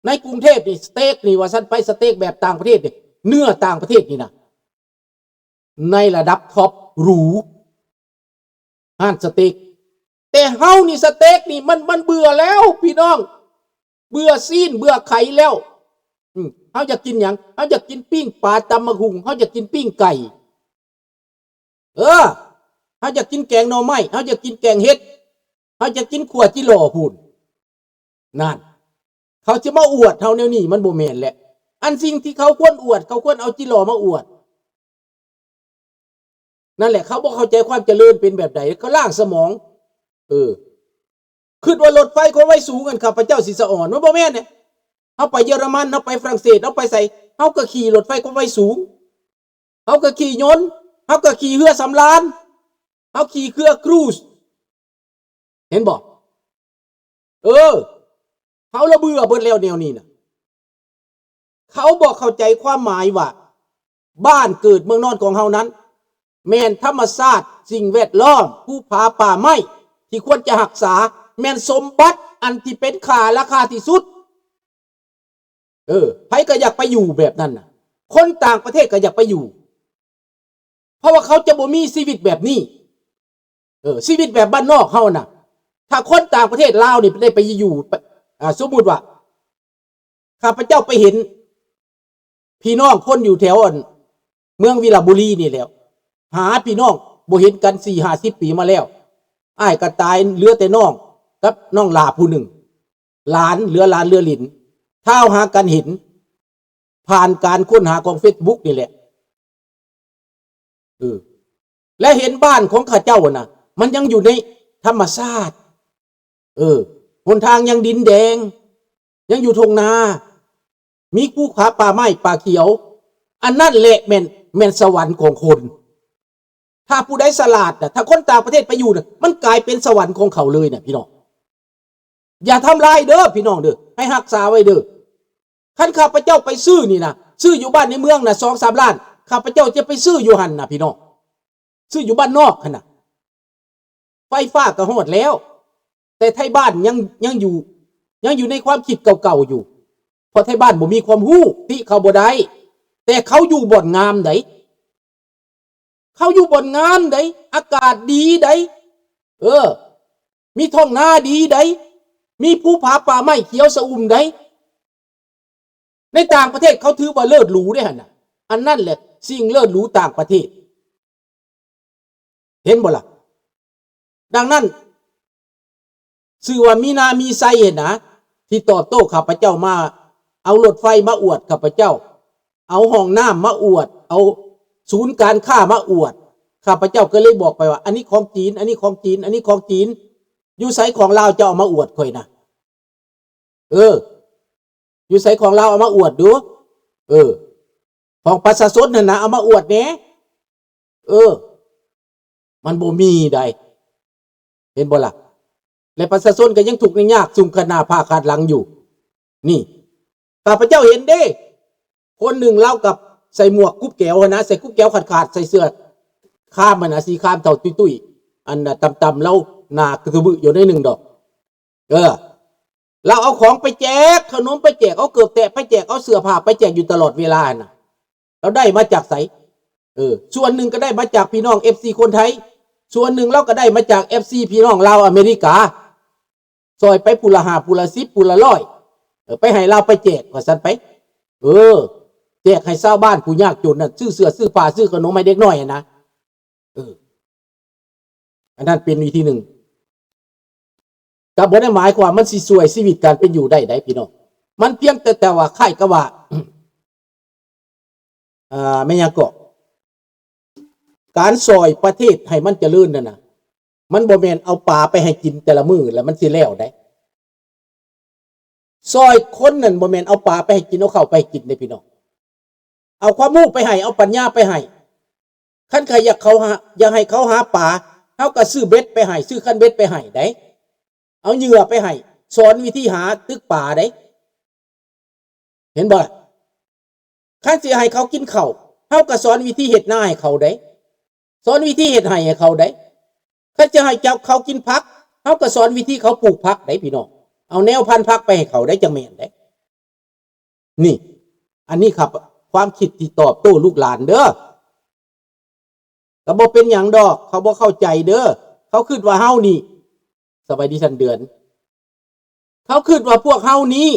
ในกรุงเทพนี่สเต็กนี่ว่าฉันไปสเต็กแบบต่างประเทศนี่เนื้อต่างประเทศนี่นะในระดับท็อปหรูห้านสเต็กแต่เฮานี่สเต็กนี่มันเบื่อแล้วพี่น้องเบื่อซีนเบื่อไข่แล้วเฮาอยากกินหยังเฮาอยากกินปิ้งปลาตำมะฮุงเฮาอยากกินปิ้งไก่เฮาอยากกินแกงหน่อไม้เฮาอยากกินแกงเห็ดเฮาอยากกินขั่วจิโร่พูนนั่นเขาจะมาอวดเฮาแนวนี้มันบ่แม่นแหละอันสิ่งที่เขาควรอวดเขาควรเอาจิโร่มาอวดนั่นแหละเขาบ่เข้าใจความเจริญเป็นแบบใดเขาล้างสมองคิดว่ารถไฟเขาไว้สูงกันครับพระเจ้าสิสะอ่อนมันบ่แม่นเนี่ยเฮาไปเยอรมันเฮาไปฝรั่งเศสเฮาไปใส่เฮาก็ขี่รถไฟเขาไว้สูงเฮาก็ขี่ยนต์เฮาก็ขี่เรือสำราญเฮาขี่เครือครูซเห็นบ่เขาละเบื่อเบิดแล้วแนวนี้น่ะเขาบอกเข้าใจความหมายว่าบ้านเกิดเมืองนอนของเฮานั้นแม่นธรรมชาติสิ่งแวดล้อมภูผาป่าไม้ที่ควรจะรักษาแม่นสมบัติอันที่เป็นค่าราคาที่สุดใครก็อยากไปอยู่แบบนั้นน่ะคนต่างประเทศก็อยากไปอยู่เพราะว่าเขาจะบ่มีชีวิตแบบนี้ชีวิตแบบบ้านนอกเฮาน่ะถ้าคนต่างประเทศลาวนี่ได้ไปอยู่สมมุติว่าข้าพเจ้าไปเห็นพี่น้องคนอยู่แถวเมืองวีระบุรีนี่แล้วหาพี่น้องบ่เห็นกัน 4-50 ปีมาแล้วอ้ายก็ตายเหลือแต่น้องกับน้องหลาผู้หนึ่งหลานเหลือหลานเรือหลินถ้าหากันเห็นผ่านการค้นหาของ Facebook นี่แหละและเห็นบ้านของข้าเจ้าน่ะมันยังอยู่ในธรรมชาติหนทางยังดินแดงยังอยู่ทงนามีภูเขาป่าไม้ป่าเขียวอันนั่นแหละแม่นสวรรค์ของคนถ้าผู้ใดฉลาดน่ะถ้าคนต่างประเทศไปอยู่น่ะมันกลายเป็นสวรรค์ของเขาเลยน่ะพี่น้องอย่าทำลายเด้อพี่น้องเด้อให้รักษาไว้เด้อคันข้าพเจ้าไปซื้อนี่นะซื้ออยู่บ้านในเมืองน่ะ 2-3 ล้านข้าพเจ้าจะไปซื้ออยู่หั่นน่ะพี่น้องซื้ออยู่บ้านนอกหั่นน่ะไฟฟ้าก็ฮอดแล้วแต่ไทยบ้านยังอยู่ในความคิดเก่าๆอยู่เพราะไทยบ้านบ่มีความรู้ที่เขาบ่ได้แต่เขาอยู่บ่อนงามไดเขาอยู่บ่อนงามไดอากาศดีไดมีท้องนาดีไดมีภูผาป่าไม้เขียวสะอุ่มไดในต่างประเทศเขาถือว่าเลิศหรูได้หั่นน่ะอันนั่นแหละสิ่งเลิศหรูต่างประเทศเห็นบ่ล่ะดังนั้นชื่อว่ามีนามีไซเห็นนะที่ตอบโต้ข้าพเจ้ามาเอารถไฟมาอวดข้าพเจ้าเอาห้องน้ำมาอวดเอาศูนย์การค้ามาอวดข้าพเจ้าก็เลยบอกไปว่าอันนี้ของจีนอันนี้ของจีนอันนี้ของจีนอยู่ไสของลาวจะเอามาอวดค่อยนะอยู่ไสของลาวเอามาอวดดูของประชาชนนั่นนะเอามาอวดแหน่มันบ่มีใดเห็นบ่ล่ะและประชาชนก็ยังถูกยากซุ่มขนาผ้าขาดหลังอยู่นี่ข้าพเจ้าเห็นเด้คนหนึ่งเล่ากับใส่หมวกกุ๊บแก้วนะใส่กุ๊บแก้วขาดใส่เสื้อข้ามมันนะสีข้ามเท่าตุ้ยอันน่ะต่ำๆแล้วหน้ากระบึอยู่ใน1 ดอกเราเอาของไปแจกขนมไปแจกเอาเกือบแตะไปแจกเอาเสื้อผ้าไปแจกอยู่ตลอดเวลาน่ะเราได้มาจากไสส่วนหนึ่งก็ได้มาจากพี่น้อง FC คนไทยส่วนหนึ่งเราก็ได้มาจาก FC พี่น้องลาวอเมริกาซอยไปปุละ5ปุละ10ปุละ100ไปให้เราไปแจกว่าซั่นไปแจกให้ชาวบ้านผู้ยากจนน่ะซื้อเสื้อซื้อผ้าซื้อขนมให้เด็กน้อยนะอันนั้นเป็นวิธีหนึ่งก็บ่ได้หมายความมันสิช่วยชีวิตการเป็นอยู่ได้พี่น้องมันเพียงแต่ว่าค่ายก็ว่าแม่ยังก็การซอยประเทศให้มันเจริญนั่นน่ะมันบ่แม่นเอาปลาไปให้กินแต่ละมื้อแล้วมันสิแล้วได้ซอยคนนั่นบ่แม่นเอาปลาไปให้กินเอาข้าวไปให้กินเด้พี่น้องเอาความรู้ไปให้เอาปัญญาไปให้คันใครอยากให้เขาหาปลาเฮาก็ซื้อเบ็ดไปให้ซื้อคันเบ็ดไปให้ได้เอาเหยื่อไปให้สอนวิธีหาตึกป่าได้เห็นบ่ล่ะคันสิให้เขากินข้าวเฮาก็สอนวิธีเฮ็ดนาให้เขาได้สอนวิธีเฮ็ดให้เขาได้คันจะให้เขากินผักเฮาก็สอนวิธีเขาปลูกผักได้พี่น้องเอาแนวพันธุ์ผักไปให้เขาได้จังแม่นได้ นี่อันนี้ครับความคิดที่ตอบโต้ลูกหลานเด้อก็บ่เป็นหยังดอกเขาบ่เข้าใจเด้อเขาคิดว่าเฮานี่สบายดีท่านเดือนเขาคิดว่าพวกเฮานี้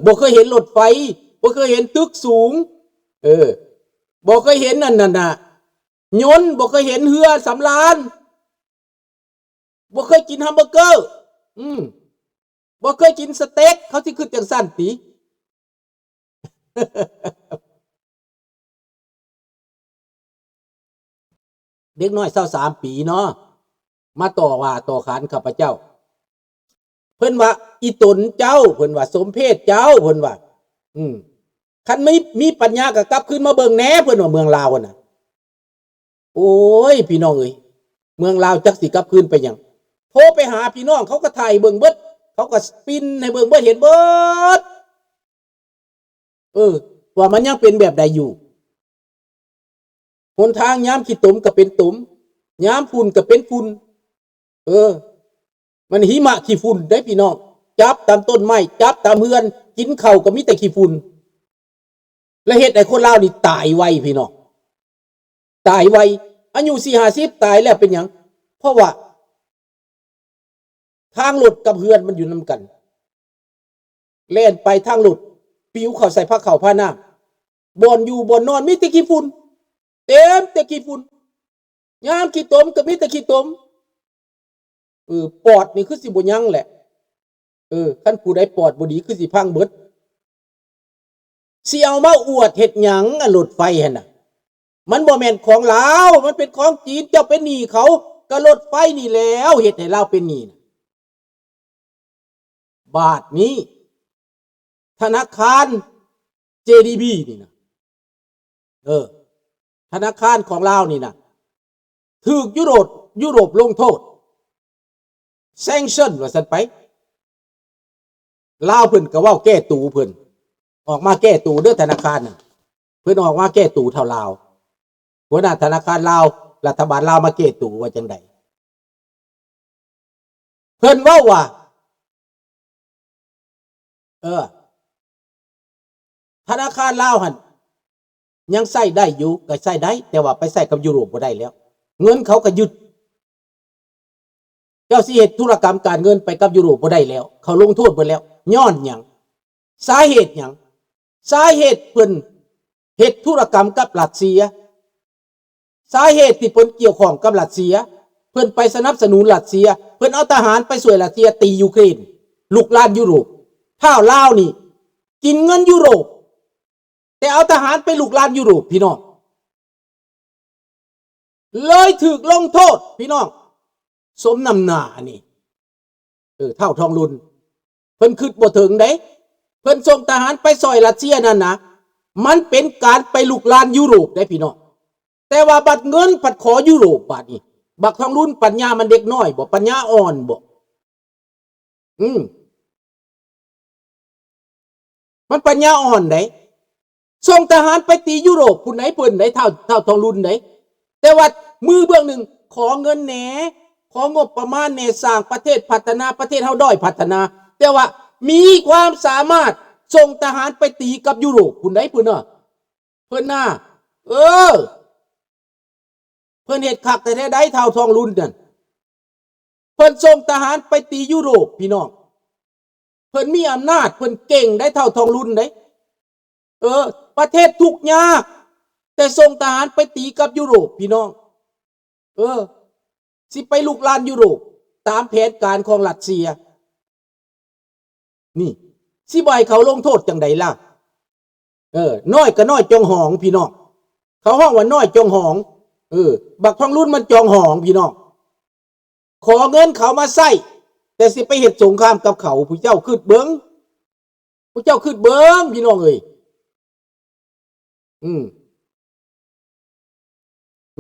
บ่เคยเห็นรถไฟบ่เคยเห็นตึกสูงบ่เคยเห็นนั่นน่ะยนต์บ่เคยเห็นเรือสำราญบ่เคยกินแฮมเบอร์เกอร์บ่เคยกินสเต็กเขาสิคิดจังซั่นติ เด็กน้อย23ปีเนาะมาต่อว่าต่อขานข้าพเจ้าเพิ่นว่าอีตนเจ้าเพิ่นว่าสมเพศเจ้าเพิ่นว่าคันไม่มีปัญญาก็กลับขึ้นมาเบิ่งแหน่เพิ่นว่าเมืองลาวน่ะโอ้ยพี่น้องเอ้ยเมืองลาวจักสิกลับคืนไปหยังโทรไปหาพี่น้องเขาก็ถ่ายเบิ่งเบิดเขาก็สปินให้เบิ่งเบิดเห็นเบิดว่ามันยังเป็นแบบใดอยู่หนทางยามขี้ตุ่มก็เป็นตุ่มยามฝุ่นก็เป็นฝุ่นมันหิมะขี้ฝุ่นได้พี่น้องจับตามต้นไม้จับตามเฮือนกินข้าวก็มีแต่ขี้ฝุ่นและเฮ็ดให้คนลาวนี่ตายไวพี่น้องตายไวอายุ40-50ตายแล้วเป็นหยังเพราะว่าทางรถกับเฮือนมันอยู่นำกันแล่นไปทางรถปิวเข้าใส่ผ้าขาวผ้าหน้าบ่อนอยู่บ่อนนอนมีแต่ขี้ฝุ่นเต็มแต่ขี้ฝุ่นยามขี้ตมก็มีแต่ขี้ตมปอดนี่คือสิบ่ยังแหละคันผู้ใดปอดบ่ดีคือสิพังเบิดสิเอามาอวดเฮ็ดหยังรถไฟหั่นน่ะมันบ่แม่นของลาวมันเป็นของจีนเจ้าเป็นหนี้เขาก็รถไฟนี่แล้วเฮ็ดให้ลาวเป็นหนี้บาทนี้ธนาคาร JDB นี่นะธนาคารของลาวนี่นะถูกยุโรปลงโทษแซงชั่นว่าซั่นไปลาวเพิ่นก็เว้าแก้ตูเพิ่นออกมาแก้ตูเด้อธนาคารน่ะเพิ่นออกมาแก้ตูเท่าลาวหัวหน้าธนาคารลาวรัฐบาลลาวมาแก้ตูว่าจังได๋เพิ่นเว้าว่าธนาคารลาวหั่นยังใช้ได้อยู่ก็ใช้ได้แต่ว่าไปใช้กับยุโรปบ่ได้แล้วเงินเขาก็ยึดเจ้าสิเฮ็ดธุรกรรมการเงินไปกับยุโรปบ่ได้แล้วเขาลงโทษเบิดแล้วย้อนหยังสาเหตุหยังสาเหตุเพิ่นเฮ็ดธุรกรรมกับรัสเซียสาเหตุที่เพิ่นเกี่ยวข้องกับรัสเซียเพิ่นไปสนับสนุนรัสเซียเพิ่นเอาทหารไปช่วยรัสเซียตียูเครนลุกลานยุโรปถ้าลาวนี่กินเงินยุโรปแต่เอาทหารไปลุกลานยุโรปพี่น้องเลยถูกลงโทษพี่น้องสมน้ำหน้านี่เท่าทองรุ่นเพิ่นคิดบ่ถึงเด้เพิ่นส่งทหารไปซอยรัสเซียนั่นนะมันเป็นการไปลุกลานยุโรปได้พี่น้องแต่ว่าบัดเงินปัดขอยุโรปบาดนี้บักทองรุ่นปัญญามันเด็กน้อยบ่ปัญญาอ่อนบ่มันปัญญาอ่อนได้ส่งทหารไปตียุโรปผู้ไหนเพิ่นได้เท่าทองรุ่นได้แต่ว่ามือเบื้องหนึ่งขอเงินแหน่ของบประมาณแหน่สร้างประเทศพัฒนาประเทศเฮาด้อยพัฒนาแต่ว่ามีความสามารถส่งทหารไปตีกับยุโรปผู้ไหนเพิ่นเพิ่นน่ะเพิ่นเฮ็ดคักแต่แท้ใดเท่าทองรุ่นนั่นเพิ่นส่งทหารไปตียุโรปพี่น้องเพิ่นมีอำนาจเพิ่นเก่งได้เท่าทองรุ่นได้ประเทศทุกข์ยากแต่ส่งทหารไปตีกับยุโรปพี่น้องสิไปลุกลานยุโรปตามแผนการของรัสเซียนี่สิบ่ให้เขาลงโทษจังได๋ล่ะน้อยก็น้อยจองหองพี่น้องเขาฮ้องว่าน้อยจองหองบักทองรุ่นมันจองหองพี่น้องขอเงินเขามาใช้แต่สิไปเฮ็ดสงครามกับเขาผู้เจ้าคิดเบิ่งผู้เจ้าคิดเบิ่งพี่น้องเอ้ย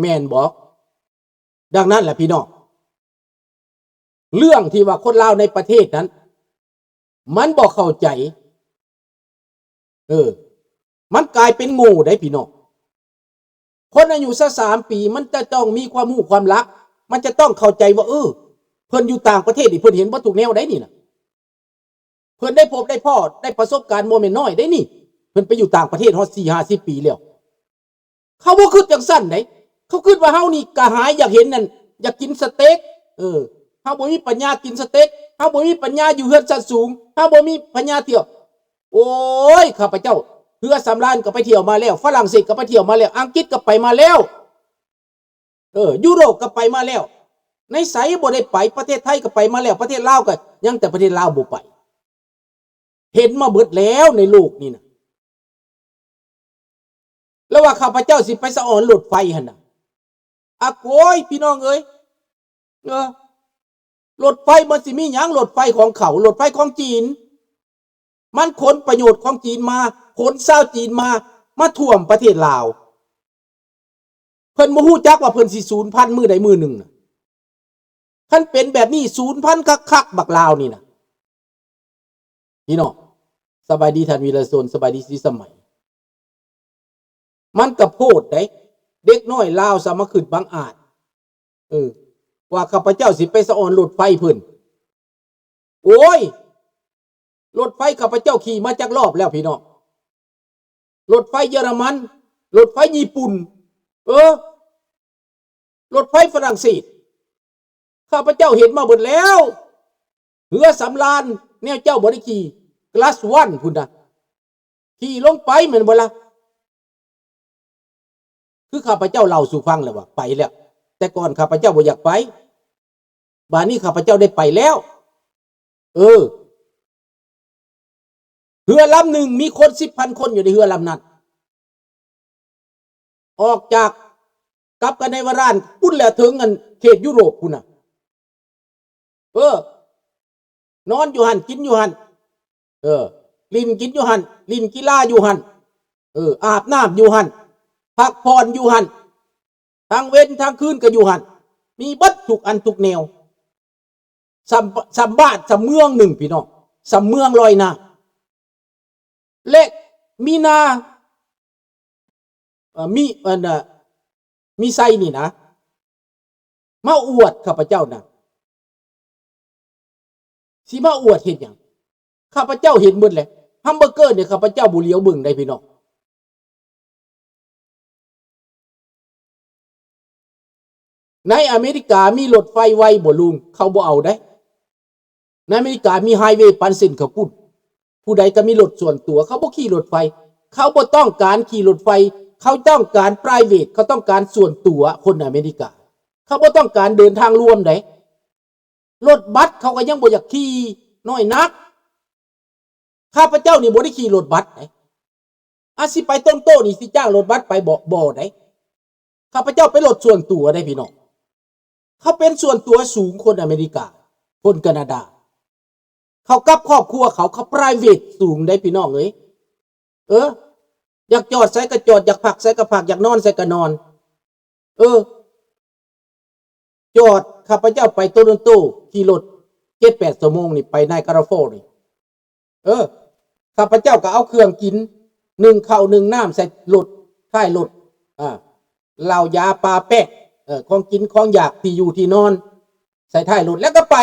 แม่นบ่ดังนั้นแหละพี่น้องเรื่องที่ว่าคนลาวในประเทศนั้นมันบ่เข้าใจมันกลายเป็นโง่ได้พี่น้องคนอายุ3ปีมันจะต้องมีความรู้ความรักมันจะต้องเข้าใจว่าเพิ่นอยู่ต่างประเทศนี่เพิ่นเห็นบ่ถูกแนวใดนี่น่ะ เพิ่นได้พบได้พ่อได้ประสบการณ์โมเมนต์น้อยได้นี่เพิ่นไปอยู่ต่างประเทศฮอด4-50 ปีแล้วเขาบ่คิดจังซั่นไดเขาคิดว่าเฮานี่กระหายอยากเห็นนั่นอยากกินสเต็กเฮาบ่มีปัญญากินสเต็กเฮาบ่มีปัญญาอยู่เฮือนชั้นสูงเฮาบ่มีปัญญาเที่ยวโอ้ยข้าพเจ้าเรือสำราญก็ไปเที่ยวมาแล้วฝรั่งเศสก็ไปเที่ยวมาแล้วอังกฤษก็ไปมาแล้วยุโรปก็ไปมาแล้วในไสบ่ได้ไปประเทศไทยก็ไปมาแล้วประเทศลาวก็ยังแต่ประเทศลาวบ่ไปเห็นมาเบิดแล้วในโลกนี่นะแล้วว่าข้าพเจ้าสิไปสะออนรถไฟหั่นน่ะอะโกยพี่น้องเอ้ยรถไฟมันสิมีหยังรถไฟของเขารถไฟของจีนมันขนประโยชน์ของจีนมาขนชาวจีนมาท่วมประเทศลาวเพิ่นบ่ฮู้จักว่าเพิ่นสิสูญพันธุ์มื้อใดมื้อหนึ่งน่ะคันเป็นแบบนี้สูญพันธุ์คักๆบักลาวนี่น่ะพี่น้องสบายดีท่านวีรชนสบายดีสิสมัยมันกระโพดได้เด็กน้อยลาวสามาขึ้นบางอาจว่าข้าพเจ้าสิไปสะออนรถไฟเพิ่นโอ้ยรถไฟข้าพเจ้าขี่มาจากรอบแล้วพี่น้องรถไฟเยอรมันรถไฟญี่ปุ่นรถไฟฝรั่งเศสข้าพเจ้าเห็นมาหมดแล้วเรือสำราญแนวเจ้าบ่ได้ขี่กลาสวันพุ่นน่ะขี่ลงไปเหมือนบ่ล่ะคือข้าพเจ้าเล่าสู่ฟังแล้วว่าไปแล้วแต่ก่อนข้าพเจ้าบ่อยากไปบัดนี้ข้าพเจ้าได้ไปแล้วเรือลำหนึ่งมีคน 10,000 คนอยู่ในเรือลำนั้นออกจากกลับกันในวารานพุ่นแล้วถึงกันเขตยุโรปพุ่นน่ะนอนอยู่หันกินอยู่หันลินกินอยู่หันลินกีฬาอยู่หันอาบน้ำอยู่หันพักผ่อนอยู่หันทางเว้นทางคืนก็อยู่หันมีบัดทุกอันทุกแนวสัมบ้านสัมเมืองหนึ่งพี่น้องสัมเมืองลอยน้ำและมีนามีไซนี่นะมาอวดข้าพเจ้านะสิมาอวดเห็นอย่างข้าพเจ้าเห็นหมดเลยฮัมเบอร์เกอร์เนี่ยข้าพเจ้าบุเลียวบึงได้พี่น้องในอเมริกามีรถไฟไวบ่ลุงเขาบ่เอาได้ในอเมริกามีไฮเวย์ปันเส้นเขาพูดผู้ใดก็มีรถส่วนตัวเขาบ่ขี่รถไฟเขาบ่ต้องการขี่รถไฟเขาต้องการ private เขาต้องการส่วนตัวคนอเมริกาเขาบ่ต้องการเดินทางรวมได้รถบัสเขาก็ยังบ่อยากขี่น้อยนักข้าพเจ้านี่บ่ได้ขี่รถบัสไหนสิไปต้นโตนี่สิจ้างรถบัสไปบ่ได้ข้าพเจ้าไปรถส่วนตัวได้พี่น้องเขาเป็นส่วนตัวสูงคนอเมริกาคนแคนาดาเขากับครอบครัวเขา private สูงได้พี่น้องเอ้ยอยากจอดใส่ก็จอดอยากพักใส่ก็พักอยากนอนใส่ก็นอนจอดข้าพเจ้าไปโตรอนโตขี่รถ 7-8 ชั่วโมงนี่ไปไนการาโฟนี่ข้าพเจ้าก็เอาเครื่องกิน1ข้าว1น้ำใส่รถท้ายรถเหล้ายาปลาแป๊กของกินของอยากที่อยู่ที่นอนใส่ท้ายรถแล้วก็ไป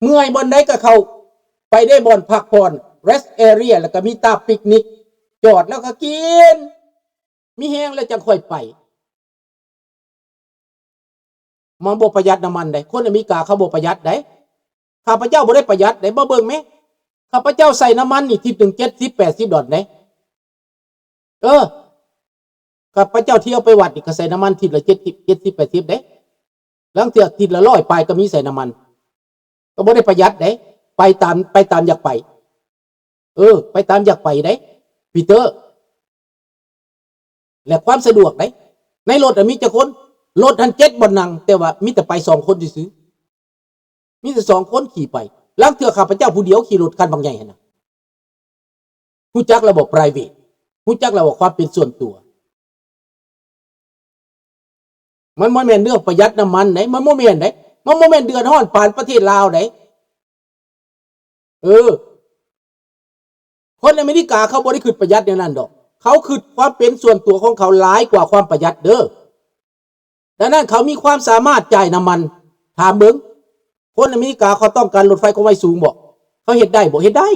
เมื่อยบนใดก็เข้าไปได้บนพักผ่อน rest area แล้วก็มีตาปิกนิกจอดแล้วก็กินมีแห้งแล้วจังค่อยไปมันบ่ประหยัดน้ำมันได้คนอเมริกาเขาบ่ประหยัดได้ข้าพเจ้าบ่ได้ประหยัดได้บ่เบิ่งไหมข้าพเจ้าใส่น้ำมันนี่ทิศถึง$70-80ได้ข้าพเจ้าเที่ยวไปวัดนี่ก็ใส่น้ำมันทิศละ70-80ได้หลังเที่ยวทิศละ100ไปก็มีใส่น้ำมันก็บ่ได้ประหยัดได้ไปตามอยากไปไปตามอยากไปได้ปีเตอร์และความสะดวกได้ในรถมีจักคนรถ7บ่นั่งแต่ว่ามีแต่ไป2คนซื่อมีแต่2คนขี่ไปหลังเที่ยวข้าพเจ้าผู้เดียวขี่รถคันบางใหญ่หั่นน่ะฮู้จักระบบ private ฮู้จักระบบความเป็นส่วนตัวมันบ่แม่นเรื่องประหยัดน้ำมันไหนมันบ่แม่นไหนมันบ่แม่นเดือดร้อนปานประเทศลาวไหนคนอเมริกาเขาบ่ได้คิดประหยัดแนวนั้นดอกเขาคิดความเป็นส่วนตัวของเขาหลายกว่าความประหยัดเด้อดังนั้นเขามีความสามารถจ่ายน้ำมันถามเบิ่งคนอเมริกาเขาต้องการรถไฟความเร็วสูงบ่ เขาเฮ็ดได้บ่เฮ็ดได้